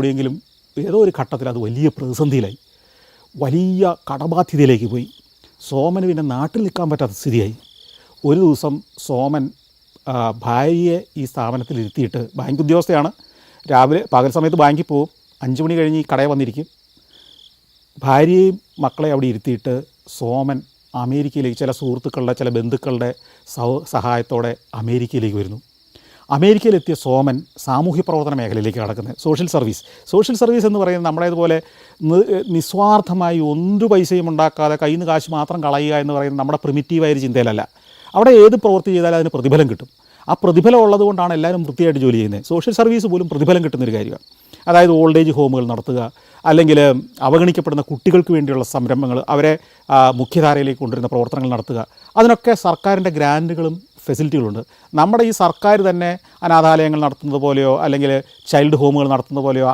എവിടെയെങ്കിലും ഏതോ ഒരു ഘട്ടത്തിൽ അത് വലിയ പ്രതിസന്ധിയിലായി, വലിയ കടബാധ്യതയിലേക്ക് പോയി. സോമന് പിന്നെ നാട്ടിൽ നിൽക്കാൻ പറ്റാത്ത സ്ഥിതിയായി. ഒരു ദിവസം സോമൻ ഭാര്യയെ ഈ സ്ഥാപനത്തിൽ ഇരുത്തിയിട്ട്, ബാങ്ക് ഉദ്യോഗസ്ഥയാണ്, രാവിലെ പകൽ സമയത്ത് ബാങ്കിൽ പോകും, 5 മണി കഴിഞ്ഞ് ഈ കടയിൽ വന്നിരിക്കും. ഭാര്യയും മക്കളെ അവിടെ ഇരുത്തിയിട്ട് സോമൻ അമേരിക്കയിലേക്ക് ചില സുഹൃത്തുക്കളുടെ ചില ബന്ധുക്കളുടെ സഹായത്തോടെ അമേരിക്കയിലേക്ക് വരുന്നു. അമേരിക്കയിലെത്തിയ സോമൻ സാമൂഹ്യ പ്രവർത്തന മേഖലയിലേക്ക് കടക്കുന്നത്. സോഷ്യൽ സർവീസ് എന്ന് പറയുന്നത് നമ്മുടേതുപോലെ നിസ്വാർത്ഥമായി ഒരു പൈസയും ഉണ്ടാക്കാതെ കയ്യിൽ നിന്ന് കാശ് മാത്രം കളയുക എന്ന് പറയുന്നത് നമ്മുടെ പ്രിമിറ്റീവായൊരു ചിന്തയിലല്ല. അവിടെ ഏത് പ്രവൃത്തി ചെയ്താലും അതിന് പ്രതിഫലം കിട്ടും. ആ പ്രതിഫലം ഉള്ളതുകൊണ്ടാണ് എല്ലാവരും വൃത്തിയായിട്ട് ജോലി ചെയ്യുന്നത്. സോഷ്യൽ സർവീസ് പോലും പ്രതിഫലം കിട്ടുന്നൊരു കാര്യമാണ്. അതായത് ഓൾഡ് ഏജ് ഹോമുകൾ നടത്തുക, അല്ലെങ്കിൽ അവഗണിക്കപ്പെടുന്ന കുട്ടികൾക്ക് വേണ്ടിയുള്ള സംരംഭങ്ങൾ, അവരെ മുഖ്യധാരയിലേക്ക് കൊണ്ടുവരുന്ന പ്രവർത്തനങ്ങൾ നടത്തുക. അതിനൊക്കെ സർക്കാരിൻ്റെ ഗ്രാൻറ്റുകളും ഫെസിലിറ്റികളുണ്ട്. നമ്മുടെ ഈ സർക്കാർ തന്നെ അനാഥാലയങ്ങൾ നടത്തുന്നത് പോലെയോ അല്ലെങ്കിൽ ചൈൽഡ് ഹോമുകൾ നടത്തുന്നത് പോലെയോ